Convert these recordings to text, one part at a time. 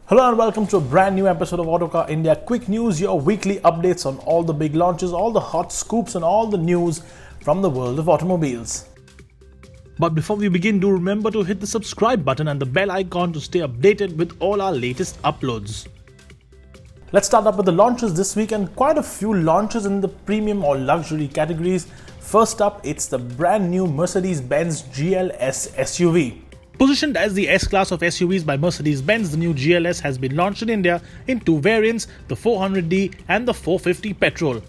Hello and welcome to a brand new episode of Autocar India Quick News, your weekly updates on all the big launches, all the hot scoops and all the news from the world of automobiles. But before we begin, do remember to hit the subscribe button and the bell icon to stay updated with all our latest uploads. Let's start up with the launches this week, and quite a few launches in the premium or luxury categories. First up, it's the brand new Mercedes-Benz GLS SUV. Positioned as the S-Class of SUVs by Mercedes-Benz, the new GLS has been launched in India in two variants, the 400D and the 450 petrol.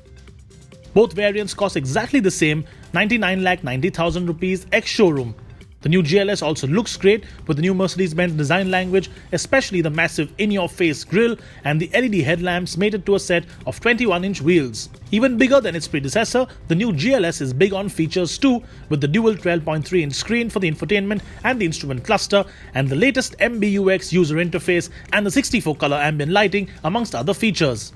Both variants cost exactly the same, 99,90,000 rupees ex-showroom. The new GLS also looks great with the new Mercedes-Benz design language, especially the massive in-your-face grille and the LED headlamps mated to a set of 21-inch wheels. Even bigger than its predecessor, the new GLS is big on features too, with the dual 12.3-inch screen for the infotainment and the instrument cluster, and the latest MBUX user interface and the 64-color ambient lighting, amongst other features.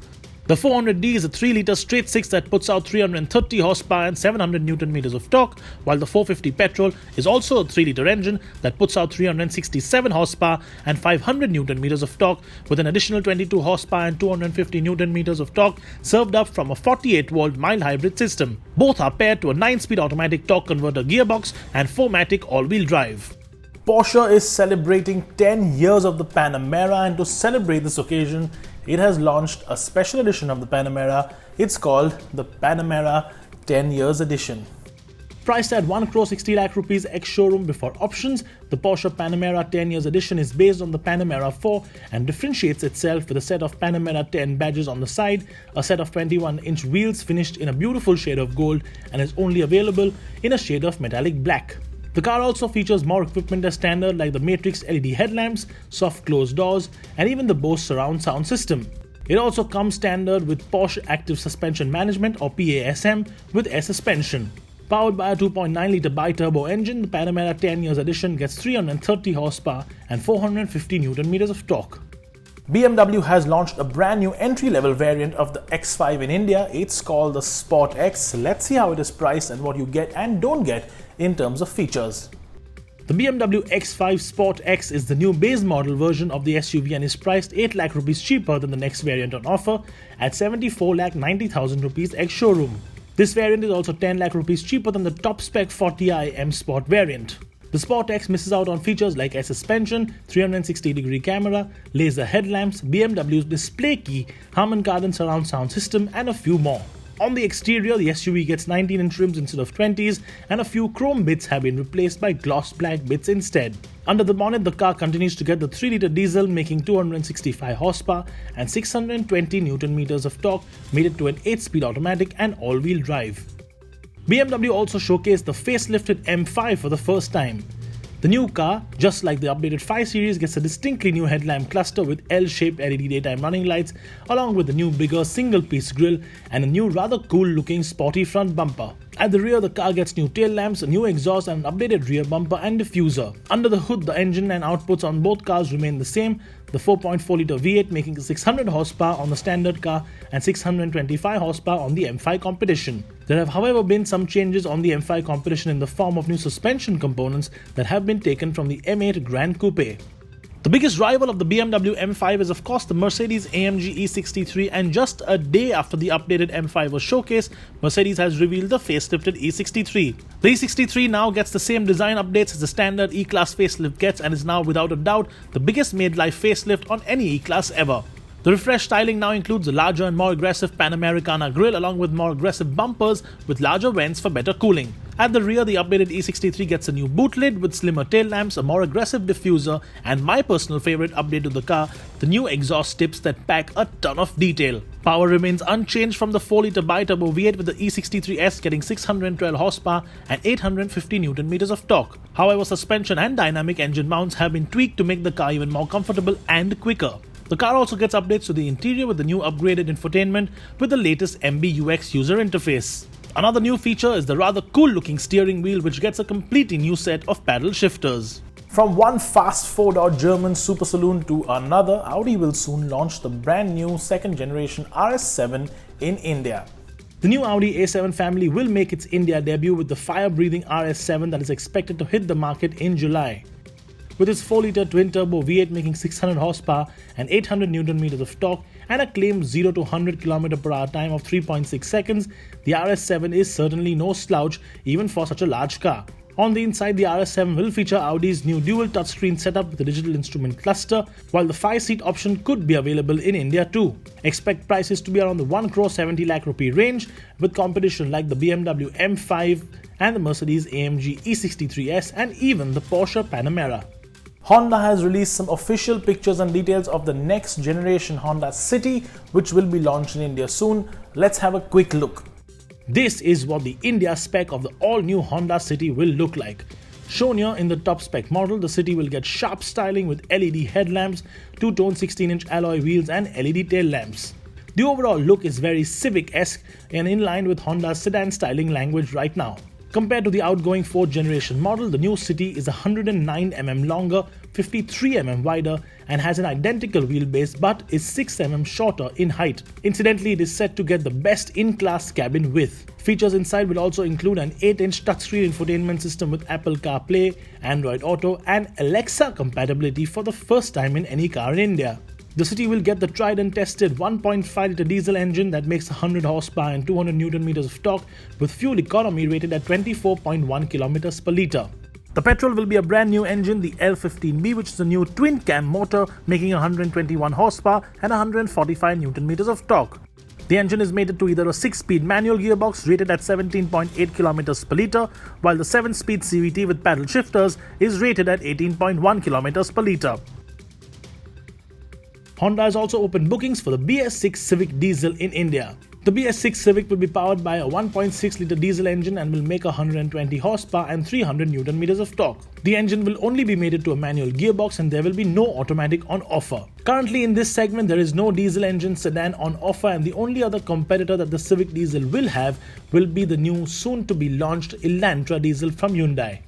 The 400D is a 3-litre straight 6 that puts out 330 horsepower and 700 Nm of torque, while the 450 petrol is also a 3-litre engine that puts out 367 horsepower and 500 Nm of torque, with an additional 22 horsepower and 250 Nm of torque served up from a 48-volt mild hybrid system. Both are paired to a 9-speed automatic torque converter gearbox and 4MATIC all-wheel drive. Porsche is celebrating 10 years of the Panamera, and to celebrate this occasion, it has launched a special edition of the Panamera. It's called the Panamera 10 Years Edition. Priced at 1,60 lakh rupees ex-showroom before options, the Porsche Panamera 10 Years Edition is based on the Panamera 4 and differentiates itself with a set of Panamera 10 badges on the side, a set of 21-inch wheels finished in a beautiful shade of gold, and is only available in a shade of metallic black. The car also features more equipment as standard, like the Matrix LED headlamps, soft closed doors, and even the Bose surround sound system. It also comes standard with Porsche Active Suspension Management or PASM with air suspension. Powered by a 2.9-litre bi-turbo engine, the Panamera 10 Years Edition gets 330 horsepower and 450 Nm of torque. BMW has launched a brand new entry-level variant of the X5 in India. It's called the Sport X. Let's see how it is priced and what you get and don't get in terms of features. The BMW X5 Sport X is the new base model version of the SUV and is priced 8 lakh rupees cheaper than the next variant on offer at 74,90,000 rupees ex-showroom. This variant is also 10 lakh rupees cheaper than the top spec 40i M Sport variant. The Sport X misses out on features like air suspension, 360-degree camera, laser headlamps, BMW's display key, Harman Kardon surround sound system, and a few more. On the exterior, the SUV gets 19-inch rims instead of 20s, and a few chrome bits have been replaced by gloss black bits instead. Under the bonnet, the car continues to get the 3-litre diesel, making 265 horsepower and 620 Nm of torque, mated to an 8-speed automatic and all-wheel drive. BMW also showcased the facelifted M5 for the first time. The new car, just like the updated 5 Series, gets a distinctly new headlamp cluster with L-shaped LED daytime running lights, along with the new bigger single-piece grille and a new rather cool-looking sporty front bumper. At the rear, the car gets new tail lamps, a new exhaust and an updated rear bumper and diffuser. Under the hood, the engine and outputs on both cars remain the same, the 4.4-litre V8 making 600 horsepower on the standard car and 625 horsepower on the M5 competition. There have however been some changes on the M5 competition in the form of new suspension components that have been taken from the M8 Gran Coupe. The biggest rival of the BMW M5 is of course the Mercedes-AMG E63, and just a day after the updated M5 was showcased, Mercedes has revealed the facelifted E63. The E63 now gets the same design updates as the standard E-Class facelift gets and is now without a doubt the biggest made-life facelift on any E-Class ever. The refreshed styling now includes a larger and more aggressive Panamericana grille along with more aggressive bumpers with larger vents for better cooling. At the rear, the updated E63 gets a new boot lid with slimmer tail lamps, a more aggressive diffuser, and my personal favorite update to the car, the new exhaust tips that pack a ton of detail. Power remains unchanged from the 4-litre bi-turbo V8, with the E63S getting 612 horsepower and 850 Nm of torque. However, suspension and dynamic engine mounts have been tweaked to make the car even more comfortable and quicker. The car also gets updates to the interior with the new upgraded infotainment with the latest MBUX user interface. Another new feature is the rather cool-looking steering wheel, which gets a completely new set of paddle shifters. From one fast 4-door German super saloon to another, Audi will soon launch the brand new second-generation RS7 in India. The new Audi A7 family will make its India debut with the fire-breathing RS7 that is expected to hit the market in July. with its 4-litre twin-turbo V8 making 600 horsepower and 800 Nm of torque and a claimed 0 to 100 km/h time of 3.6 seconds, the RS7 is certainly no slouch even for such a large car. On the inside, the RS7 will feature Audi's new dual touchscreen setup with a digital instrument cluster, while the 5-seat option could be available in India too. Expect prices to be around the 1 crore 70 lakh rupee range, with competition like the BMW M5 and the Mercedes-AMG E63S and even the Porsche Panamera. Honda has released some official pictures and details of the next generation Honda City, which will be launched in India soon. Let's have a quick look. This is what the India spec of the all-new Honda City will look like. Shown here in the top spec model, the City will get sharp styling with LED headlamps, two-tone 16-inch alloy wheels and LED tail lamps. The overall look is very Civic-esque and in line with Honda's sedan styling language right now. Compared to the outgoing 4th generation model, the new City is 109 mm longer, 53 mm wider and has an identical wheelbase but is 6 mm shorter in height. Incidentally, it is set to get the best in-class cabin width. Features inside will also include an 8-inch touchscreen infotainment system with Apple CarPlay, Android Auto and Alexa compatibility for the first time in any car in India. The City will get the tried and tested 1.5-litre diesel engine that makes 100 horsepower and 200 Nm of torque with fuel economy rated at 24.1 km per litre. The petrol will be a brand new engine, the L15B, which is a new twin-cam motor making 121 horsepower and 145 Nm of torque. The engine is mated to either a 6-speed manual gearbox rated at 17.8 km per litre, while the 7-speed CVT with paddle shifters is rated at 18.1 km per litre. Honda has also opened bookings for the BS6 Civic Diesel in India. The BS6 Civic will be powered by a 1.6-litre diesel engine and will make 120 horsepower and 300 Nm of torque. The engine will only be mated to a manual gearbox and there will be no automatic on offer. Currently in this segment there is no diesel engine sedan on offer, and the only other competitor that the Civic Diesel will have will be the new soon-to-be launched Elantra Diesel from Hyundai.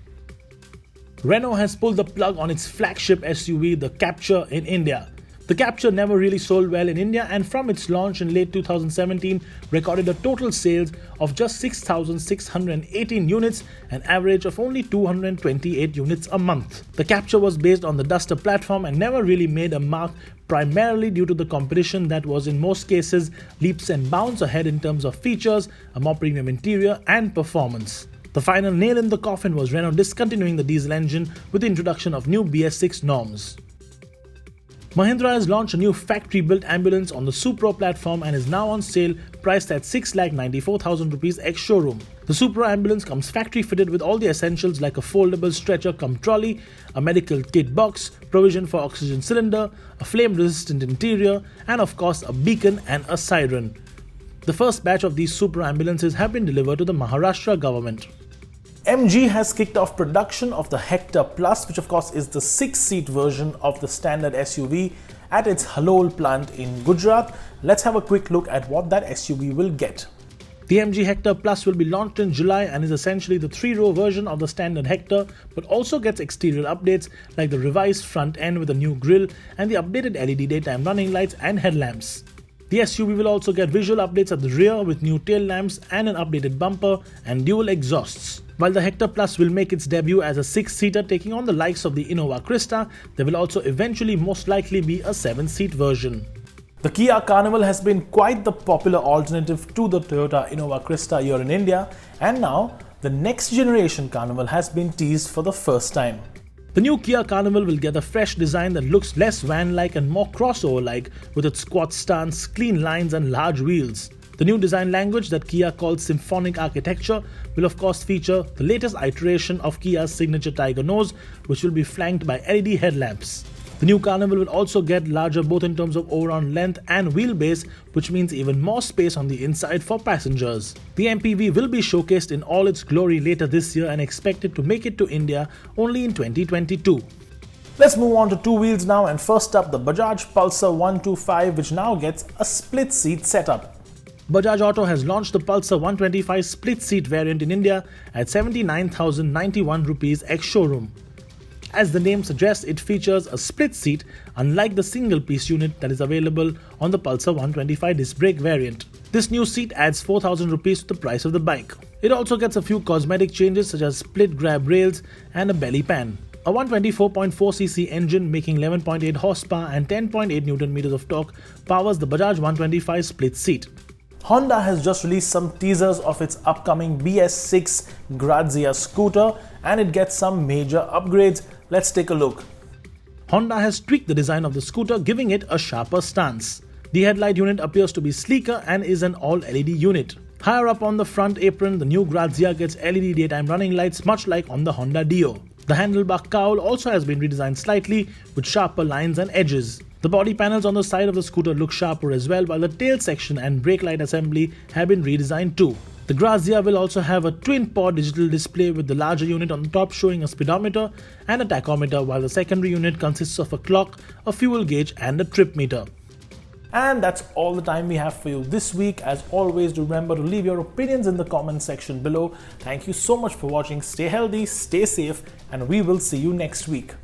Renault has pulled the plug on its flagship SUV, the Captur, in India. The Captur never really sold well in India and from its launch in late 2017 recorded a total sales of just 6,618 units, an average of only 228 units a month. The Captur was based on the Duster platform and never really made a mark, primarily due to the competition that was in most cases leaps and bounds ahead in terms of features, a more premium interior and performance. The final nail in the coffin was Renault discontinuing the diesel engine with the introduction of new BS6 norms. Mahindra has launched a new factory-built ambulance on the Supro platform and is now on sale, priced at 6,94,000 rupees ex-showroom. The Supro ambulance comes factory-fitted with all the essentials like a foldable stretcher cum trolley, a medical kit box, provision for oxygen cylinder, a flame-resistant interior, and of course a beacon and a siren. The first batch of these Supro ambulances have been delivered to the Maharashtra government. MG has kicked off production of the Hector Plus, which of course is the 6-seat version of the standard SUV, at its Halol plant in Gujarat. Let's have a quick look at what that SUV will get. The MG Hector Plus will be launched in July and is essentially the 3-row version of the standard Hector, but also gets exterior updates like the revised front end with a new grille and the updated LED daytime running lights and headlamps. The SUV will also get visual updates at the rear with new tail lamps and an updated bumper and dual exhausts. While the Hector Plus will make its debut as a 6-seater taking on the likes of the Innova Krista, there will also eventually most likely be a 7-seat version. The Kia Carnival has been quite the popular alternative to the Toyota Innova Krista here in India, and now the next generation Carnival has been teased for the first time. The new Kia Carnival will get a fresh design that looks less van-like and more crossover-like with its squat stance, clean lines and large wheels. The new design language that Kia calls Symphonic Architecture will of course feature the latest iteration of Kia's signature Tiger nose, which will be flanked by LED headlamps. The new Carnival will also get larger both in terms of overall length and wheelbase, which means even more space on the inside for passengers. The MPV will be showcased in all its glory later this year and expected to make it to India only in 2022. Let's move on to two wheels now, and first up the Bajaj Pulsar 125, which now gets a split-seat setup. Bajaj Auto has launched the Pulsar 125 split-seat variant in India at 79,091 rupees ex-showroom. As the name suggests, it features a split seat unlike the single-piece unit that is available on the Pulsar 125 disc brake variant. This new seat adds 4,000 rupees to the price of the bike. It also gets a few cosmetic changes such as split grab rails and a belly pan. A 124.4cc engine making 11.8 horsepower and 10.8 Newton meters of torque powers the Bajaj 125 split seat. Honda has just released some teasers of its upcoming BS6 Grazia scooter, and it gets some major upgrades. Let's take a look. Honda has tweaked the design of the scooter, giving it a sharper stance. The headlight unit appears to be sleeker and is an all-LED unit. Higher up on the front apron, the new Grazia gets LED daytime running lights much like on the Honda Dio. The handlebar cowl also has been redesigned slightly with sharper lines and edges. The body panels on the side of the scooter look sharper as well, while the tail section and brake light assembly have been redesigned too. The Grazia will also have a twin-pod digital display with the larger unit on the top showing a speedometer and a tachometer, while the secondary unit consists of a clock, a fuel gauge and a trip meter. And that's all the time we have for you this week. As always, do remember to leave your opinions in the comment section below. Thank you so much for watching. Stay healthy, stay safe, and we will see you next week.